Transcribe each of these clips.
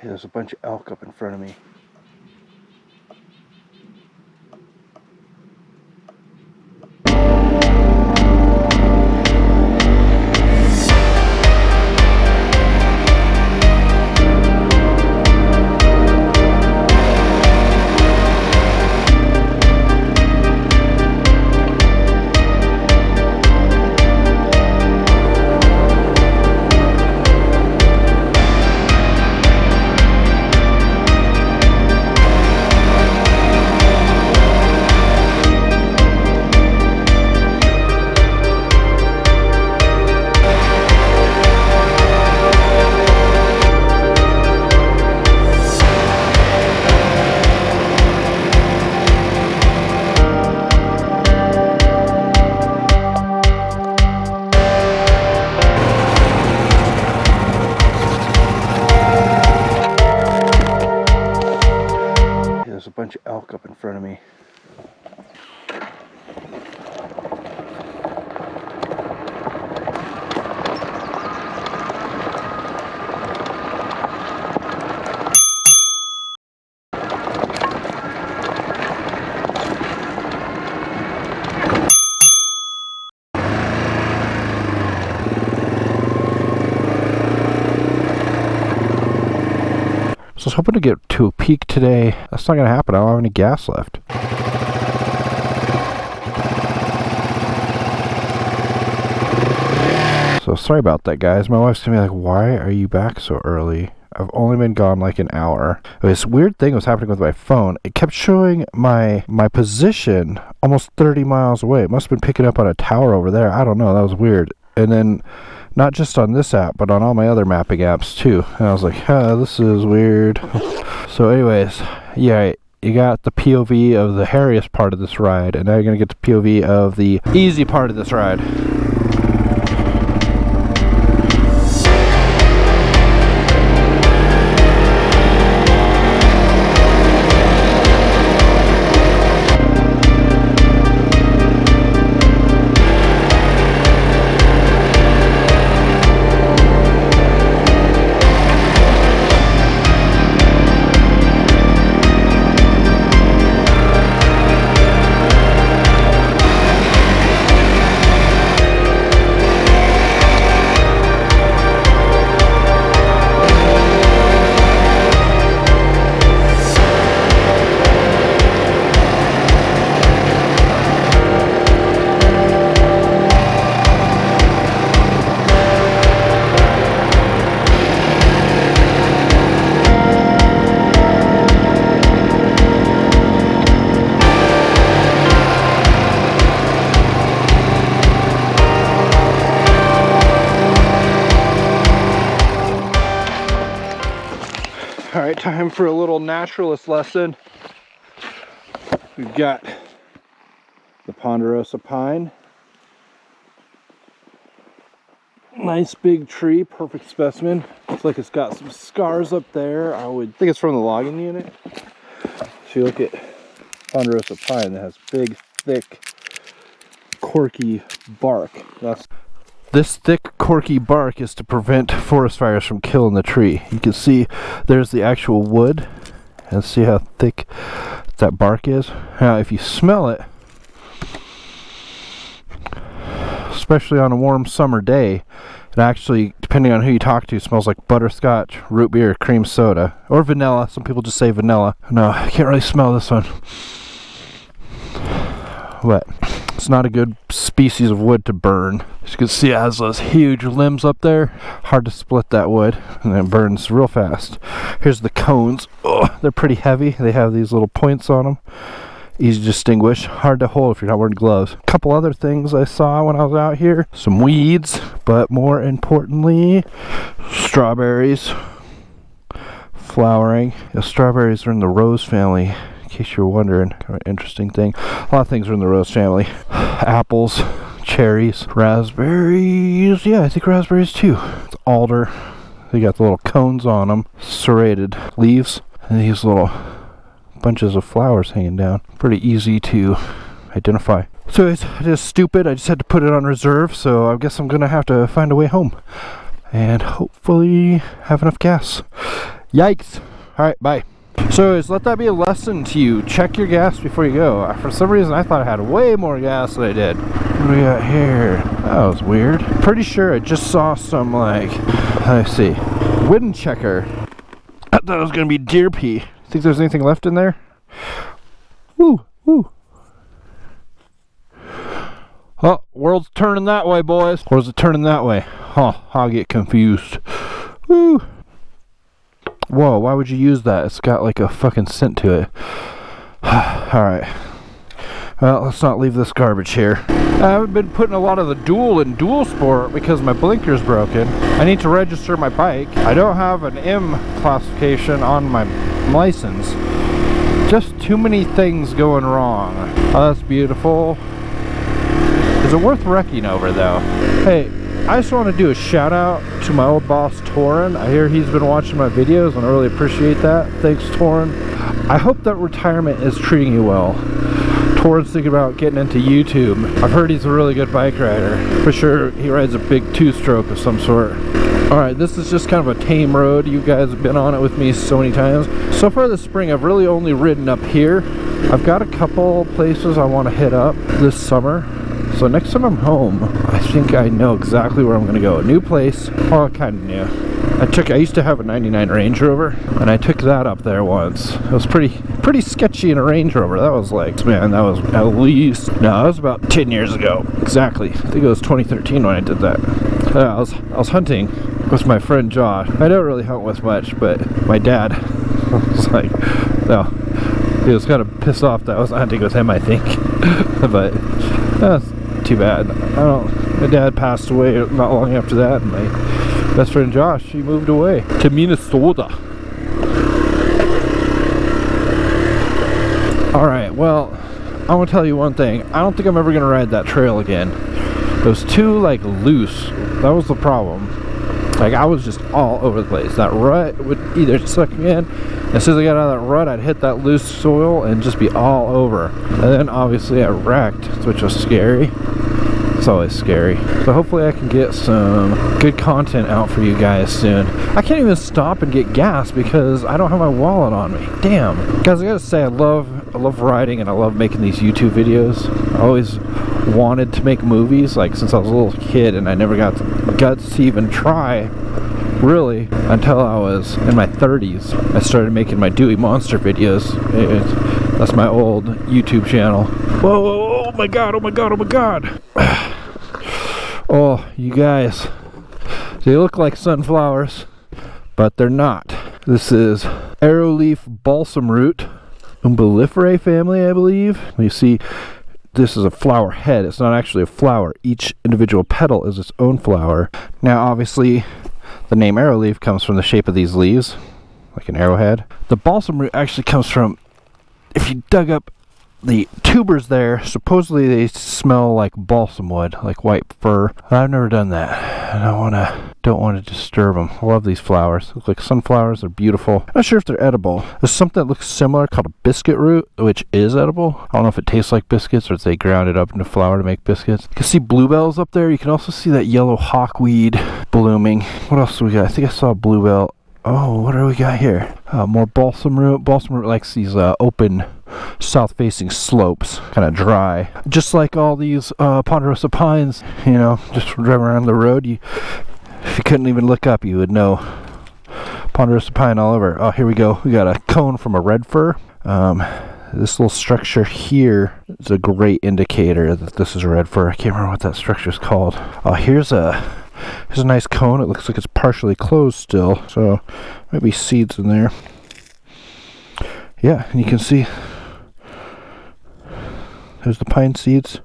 There's a bunch of elk up in front of me. There's a bunch of elk up in front of me. So I was hoping to get to a peak today. That's not going to happen. I don't have any gas left. So sorry about that, guys. My wife's going to be like, why are you back so early? I've only been gone like an hour. This weird thing was happening with my phone. It kept showing my position almost 30 miles away. It must have been picking up on a tower over there. I don't know. That was weird. And then not just on this app, but on all my other mapping apps too. And I was like, this is weird. So anyways, yeah, you got the POV of the hairiest part of this ride, and now you're going to get the POV of the easy part of this ride. Alright, time for a little naturalist lesson. We've got the ponderosa pine. Nice big tree, perfect specimen. Looks like it's got some scars up there. I would think it's from the logging unit. So you look at ponderosa pine that has big, thick, corky bark. This thick, corky bark is to prevent forest fires from killing the tree. You can see there's the actual wood, and see how thick that bark is. Now, if you smell it, especially on a warm summer day, it actually, depending on who you talk to, smells like butterscotch, root beer, cream soda, or vanilla. Some people just say vanilla. No, I can't really smell this one. But it's not a good species of wood to burn. As you can see, it has those huge limbs up there. Hard to split that wood, and it burns real fast. Here's the cones. Oh, they're pretty heavy. They have these little points on them. Easy to distinguish. Hard to hold if you're not wearing gloves. A couple other things I saw when I was out here. Some weeds, but more importantly, strawberries flowering. The strawberries are in the rose family. In case you're wondering, kind of an interesting thing. A lot of things are in the rose family. Apples, cherries, raspberries. Yeah, I think raspberries too. It's alder. They got the little cones on them, serrated leaves, and these little bunches of flowers hanging down. Pretty easy to identify. So it's just stupid. I just had to put it on reserve, so I guess I'm gonna have to find a way home and hopefully have enough gas. Yikes. Alright, bye. So let that be a lesson to you. Check your gas before you go. For some reason I thought I had way more gas than I did. What do we got here? That was weird. Pretty sure I just saw some, like, let's see, wind checker. I thought it was gonna be deer pee. Think there's anything left in there? Woo, woo. Oh, world's turning that way, boys. Or is it turning that way? Huh, I'll get confused. Woo. Whoa, why would you use that? It's got like a fucking scent to it. Alright. Well, let's not leave this garbage here. I've been putting a lot of the dual in dual sport because my blinker's broken. I need to register my bike. I don't have an M classification on my license. Just too many things going wrong. Oh, that's beautiful. Is it worth wrecking over though? Hey, I just want to do a shout out to my old boss Torin. I hear he's been watching my videos and I really appreciate that. Thanks, Torin. I hope that retirement is treating you well. Torin's thinking about getting into YouTube. I've heard he's a really good bike rider. For sure he rides a big two-stroke of some sort. Alright, this is just kind of a tame road. You guys have been on it with me so many times. So far this spring I've really only ridden up here. I've got a couple places I want to hit up this summer. So next time I'm home, I think I know exactly where I'm going to go. A new place. Well, kind of new. I used to have a 99 Range Rover, and I took that up there once. It was pretty sketchy in a Range Rover. That was like, man, that was at least, no, that was about 10 years ago. Exactly. I think it was 2013 when I did that. I was hunting with my friend Josh. I don't really hunt with much, but my dad was like, no, he was kind of pissed off that I was hunting with him, I think. But that's too bad. My dad passed away not long after that, and my best friend Josh, he moved away to Minnesota. Alright, well, I want to tell you one thing. I don't think I'm ever going to ride that trail again. It was too, like, loose. That was the problem. Like, I was just all over the place. That rut would either suck me in. As soon as I got out of that rut, I'd hit that loose soil and just be all over. And then, obviously, I wrecked, which was scary. It's always scary. So hopefully I can get some good content out for you guys soon. I can't even stop and get gas because I don't have my wallet on me. Damn. Guys, I gotta say, I love riding and I love making these YouTube videos. I always wanted to make movies, like since I was a little kid, and I never got the guts to even try, really, until I was in my 30s. I started making my Dewey Monster videos. That's my old YouTube channel. Whoa, whoa, whoa, oh my god, oh my god, oh my god. Oh, you guys, they look like sunflowers, but they're not. This is arrowleaf balsam root, umbelliferae family, I believe. You see, this is a flower head. It's not actually a flower. Each individual petal is its own flower. Now, obviously, the name arrowleaf comes from the shape of these leaves, like an arrowhead. The balsam root actually comes from, if you dug up the tubers there, supposedly they smell like balsam wood, like white fir. I've never done that, and I don't want to disturb them. I love these flowers. They look like sunflowers. They're beautiful. I'm not sure if they're edible. There's something that looks similar called a biscuit root, which is edible. I don't know if it tastes like biscuits or if they ground it up into flour to make biscuits. You can see bluebells up there. You can also see that yellow hawkweed blooming. What else do we got? I think I saw a bluebell. Oh, what do we got here? More balsam root. Balsam root likes these open south-facing slopes, kind of dry. Just like all these ponderosa pines, you know, just driving around the road, if you couldn't even look up, you would know ponderosa pine all over. Oh, here we go. We got a cone from a red fir. This little structure here is a great indicator that this is a red fir. I can't remember what that structure is called. Oh, here's a nice cone. It looks like it's partially closed still, so maybe seeds in there. Yeah, and you can see there's the pine seeds.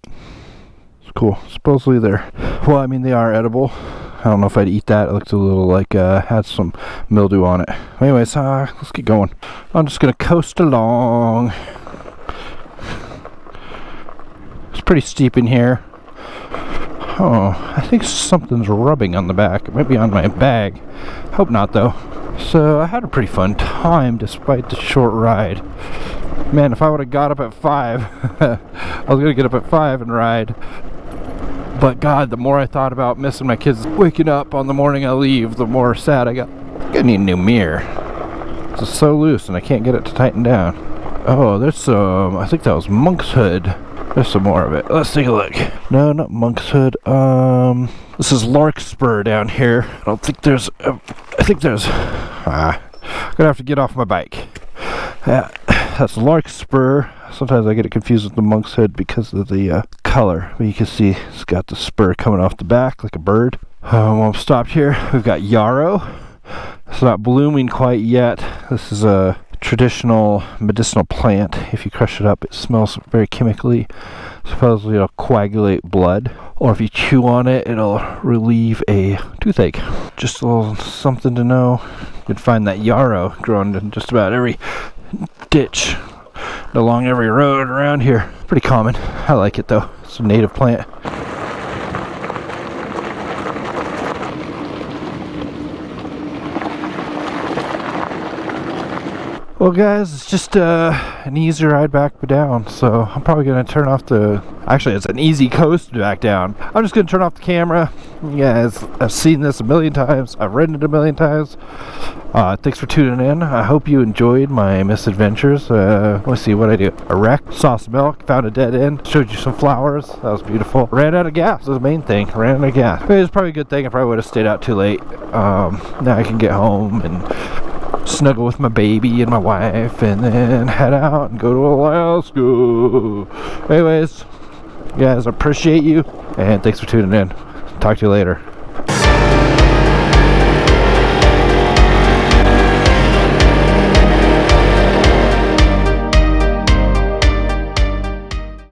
It's cool. Supposedly they're, well, I mean, they are edible. I don't know if I'd eat that. It looks a little like had some mildew on it. Anyways, let's get going. I'm just gonna coast along. It's pretty steep in here. Oh, I think something's rubbing on the back. It might be on my bag. Hope not, though. So I had a pretty fun time despite the short ride. Man, if I would have got up at 5, I was going to get up at 5 and ride. But God, the more I thought about missing my kids waking up on the morning I leave, the more sad I got. I need a new mirror. It's so loose and I can't get it to tighten down. Oh, there's some, I think that was monk's hood. There's some more of it. Let's take a look. No, not monk's hood. This is larkspur down here. I don't think there's, I think there's, gonna have to get off my bike. Yeah, that's larkspur. Sometimes I get it confused with the monk's hood because of the color. But you can see it's got the spur coming off the back like a bird. While I'm stopped here, we've got yarrow. It's not blooming quite yet. This is a traditional medicinal plant. If you crush it up, it smells very chemically. Supposedly it'll coagulate blood, or if you chew on it, it'll relieve a toothache. Just a little something to know. You can find that yarrow growing in just about every ditch along every road around here. Pretty common. I like it though. It's a native plant. Well guys, it's just an easy ride back down, so I'm probably going to turn off the, actually it's an easy coast back down. I'm just going to turn off the camera. You guys, I've seen this a million times, I've ridden it a million times. Thanks for tuning in. I hope you enjoyed my misadventures. Let's see what I do. I wrecked, saw some elk, found a dead end, showed you some flowers, that was beautiful. Ran out of gas, that was the main thing, ran out of gas. It was probably a good thing, I probably would have stayed out too late. Now I can get home and snuggle with my baby and my wife and then head out and go to Alaska. Anyways, guys, I appreciate you and thanks for tuning in. Talk to you later.